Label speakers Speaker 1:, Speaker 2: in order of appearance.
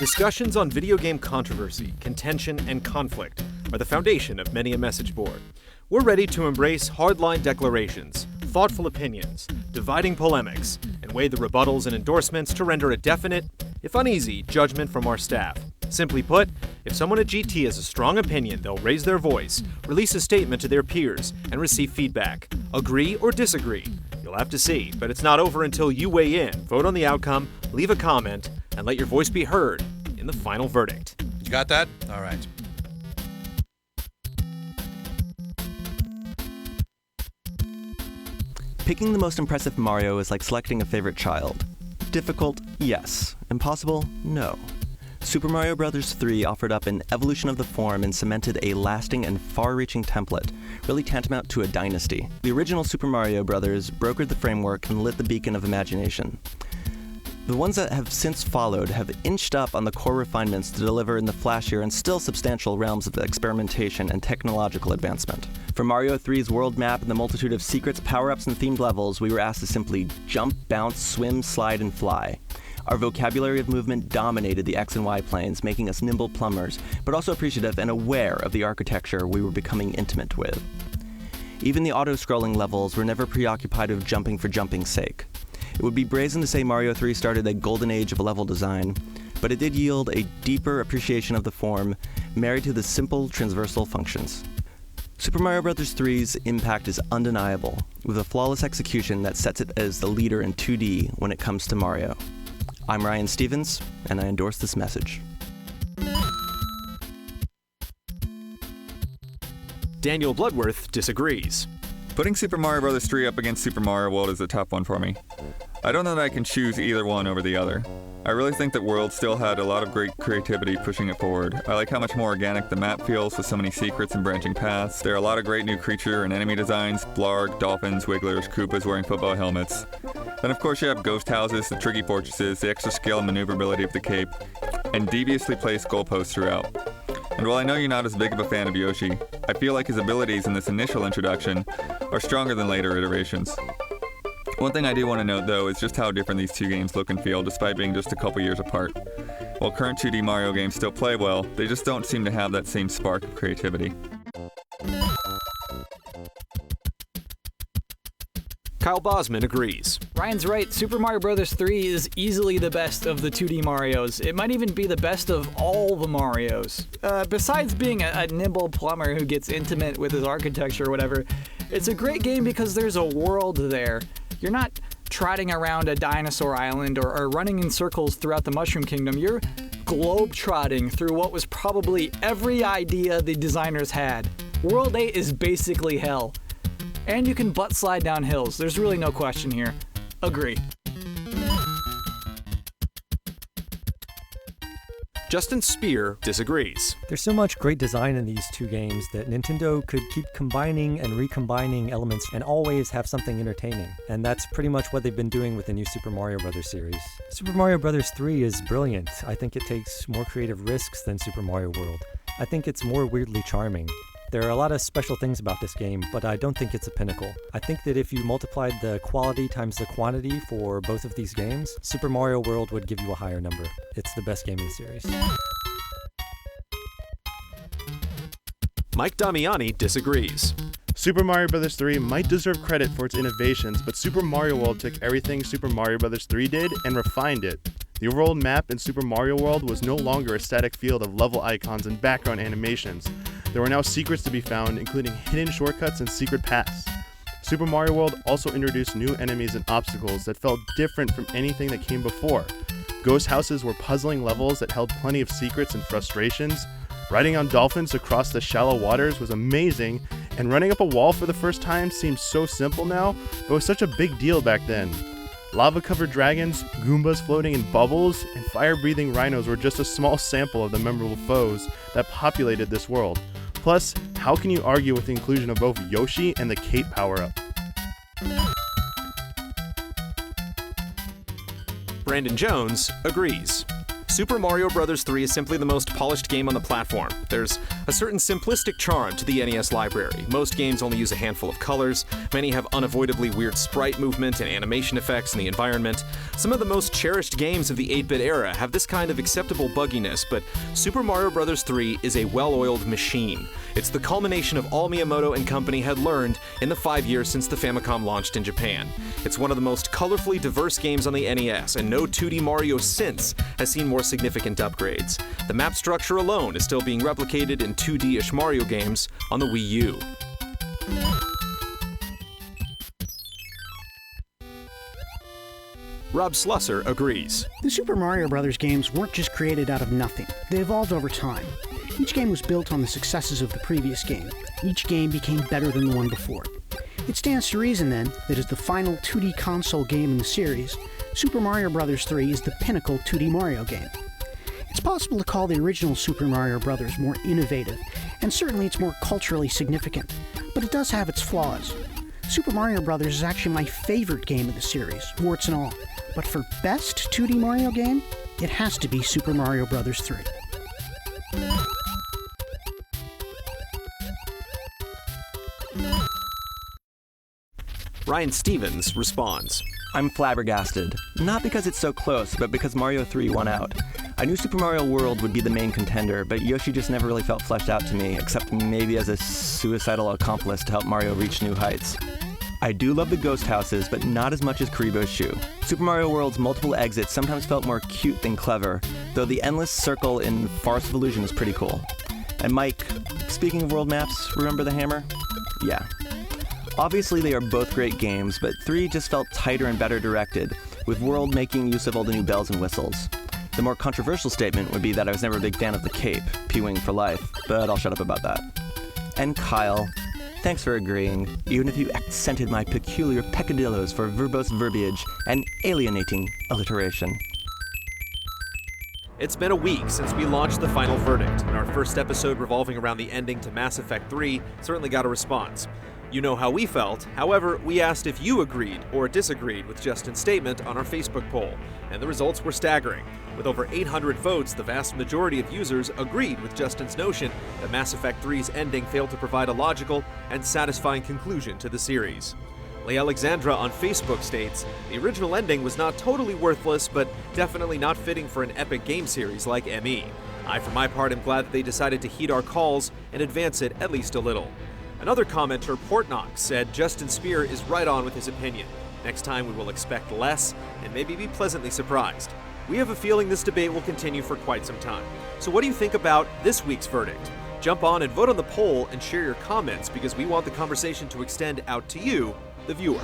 Speaker 1: Discussions on video game controversy, contention, and conflict are the foundation of many a message board. We're ready to embrace hardline declarations, thoughtful opinions, dividing polemics, and weigh the rebuttals and endorsements to render a definite, if uneasy, judgment from our staff. Simply put, if someone at GT has a strong opinion, they'll raise their voice, release a statement to their peers, and receive feedback. Agree or disagree? You'll have to see, but it's not over until you weigh in, vote on the outcome, leave a comment, and let your voice be heard in the final verdict.
Speaker 2: You got that? All right.
Speaker 3: Picking the most impressive Mario is like selecting a favorite child. Difficult? Yes. Impossible? No. Super Mario Bros. 3 offered up an evolution of the form and cemented a lasting and far-reaching template, really tantamount to a dynasty. The original Super Mario Bros. Brokered the framework and lit the beacon of imagination. The ones that have since followed have inched up on the core refinements to deliver in the flashier and still substantial realms of experimentation and technological advancement. For Mario 3's world map and the multitude of secrets, power-ups, and themed levels, we were asked to simply jump, bounce, swim, slide, and fly. Our vocabulary of movement dominated the X and Y planes, making us nimble plumbers, but also appreciative and aware of the architecture we were becoming intimate with. Even the auto-scrolling levels were never preoccupied with jumping for jumping's sake. It would be brazen to say Mario 3 started a golden age of level design, but it did yield a deeper appreciation of the form, married to the simple transversal functions. Super Mario Bros. 3's impact is undeniable, with a flawless execution that sets it as the leader in 2D when it comes to Mario. I'm Ryan Stevens, and I endorse this message.
Speaker 1: Daniel Bloodworth disagrees.
Speaker 4: Putting Super Mario Bros. 3 up against Super Mario World is a tough one for me. I don't know that I can choose either one over the other. I really think that World still had a lot of great creativity pushing it forward. I like how much more organic the map feels with so many secrets and branching paths. There are a lot of great new creature and enemy designs, Blarg, dolphins, wigglers, Koopas wearing football helmets. Then of course you have ghost houses, the tricky fortresses, the extra skill and maneuverability of the cape, and deviously placed goalposts throughout. And while I know you're not as big of a fan of Yoshi, I feel like his abilities in this initial introduction are stronger than later iterations. One thing I do want to note, though, is just how different these two games look and feel despite being just a couple years apart. While current 2D Mario games still play well, they just don't seem to have that same spark of creativity.
Speaker 1: Kyle Bosman agrees.
Speaker 5: Ryan's right, Super Mario Bros. 3 is easily the best of the 2D Marios. It might even be the best of all the Marios. Besides being a nimble plumber who gets intimate with his architecture or whatever, it's a great game because there's a world there. You're not trotting around a dinosaur island or running in circles throughout the Mushroom Kingdom. You're globe-trotting through what was probably every idea the designers had. World 8 is basically hell. And you can butt slide down hills. There's really no question here. Agree.
Speaker 1: Justin Spear disagrees.
Speaker 6: There's so much great design in these two games that Nintendo could keep combining and recombining elements and always have something entertaining. And that's pretty much what they've been doing with the new Super Mario Bros. Series. Super Mario Bros. 3 is brilliant. I think it takes more creative risks than Super Mario World. I think it's more weirdly charming. There are a lot of special things about this game, but I don't think it's a pinnacle. I think that if you multiplied the quality times the quantity for both of these games, Super Mario World would give you a higher number. It's the best game in the series.
Speaker 1: Mike Damiani disagrees.
Speaker 7: Super Mario Bros. 3 might deserve credit for its innovations, but Super Mario World took everything Super Mario Bros. 3 did and refined it. The overall map in Super Mario World was no longer a static field of level icons and background animations. There were now secrets to be found, including hidden shortcuts and secret paths. Super Mario World also introduced new enemies and obstacles that felt different from anything that came before. Ghost houses were puzzling levels that held plenty of secrets and frustrations. Riding on dolphins across the shallow waters was amazing, and running up a wall for the first time seems so simple now, but was such a big deal back then. Lava-covered dragons, Goombas floating in bubbles, and fire-breathing rhinos were just a small sample of the memorable foes that populated this world. Plus, how can you argue with the inclusion of both Yoshi and the Cape power-up?
Speaker 1: Brandon Jones agrees. Super Mario Bros. 3 is simply the most polished game on the platform. There's a certain simplistic charm to the NES library. Most games only use a handful of colors, many have unavoidably weird sprite movement and animation effects in the environment. Some of the most cherished games of the 8-bit era have this kind of acceptable bugginess, but Super Mario Bros. 3 is a well-oiled machine. It's the culmination of all Miyamoto and company had learned in the 5 years since the Famicom launched in Japan. It's one of the most colorfully diverse games on the NES, and no 2D Mario since has seen more significant upgrades. The map structure alone is still being replicated in 2D-ish Mario games on the Wii U. Rob Slusser agrees.
Speaker 2: The Super Mario Bros. Games weren't just created out of nothing. They evolved over time. Each game was built on the successes of the previous game. Each game became better than the one before. It stands to reason, then, that as the final 2D console game in the series, Super Mario Bros. 3 is the pinnacle 2D Mario game. It's possible to call the original Super Mario Bros. More innovative, and certainly it's more culturally significant, but it does have its flaws. Super Mario Bros. Is actually my favorite game of the series, warts and all, but for best 2D Mario game, it has to be Super Mario Bros. 3.
Speaker 1: Ryan Stevens responds.
Speaker 3: I'm flabbergasted. Not because it's so close, but because Mario 3 won out. I knew Super Mario World would be the main contender, but Yoshi just never really felt fleshed out to me, except maybe as a suicidal accomplice to help Mario reach new heights. I do love the ghost houses, but not as much as Karibo's shoe. Super Mario World's multiple exits sometimes felt more cute than clever, though the endless circle in Forest of Illusion is pretty cool. And Mike, speaking of world maps, remember the hammer? Yeah. Obviously they are both great games, but 3 just felt tighter and better directed, with World making use of all the new bells and whistles. The more controversial statement would be that I was never a big fan of the cape, P-Wing for life, but I'll shut up about that. And Kyle, thanks for agreeing, even if you accented my peculiar peccadillos for verbose verbiage and alienating alliteration.
Speaker 1: It's been a week since we launched the final verdict, and our first episode revolving around the ending to Mass Effect 3 certainly got a response. You know how we felt, however, we asked if you agreed or disagreed with Justin's statement on our Facebook poll, and the results were staggering. With over 800 votes, the vast majority of users agreed with Justin's notion that Mass Effect 3's ending failed to provide a logical and satisfying conclusion to the series. Leigh Alexandra on Facebook states, the original ending was not totally worthless, but definitely not fitting for an epic game series like ME. I, for my part, am glad that they decided to heed our calls and advance it at least a little. Another commenter, Portnox, said Justin Spear is right on with his opinion. Next time we will expect less and maybe be pleasantly surprised. We have a feeling this debate will continue for quite some time. So what do you think about this week's verdict? Jump on and vote on the poll and share your comments because we want the conversation to extend out to you, the viewer.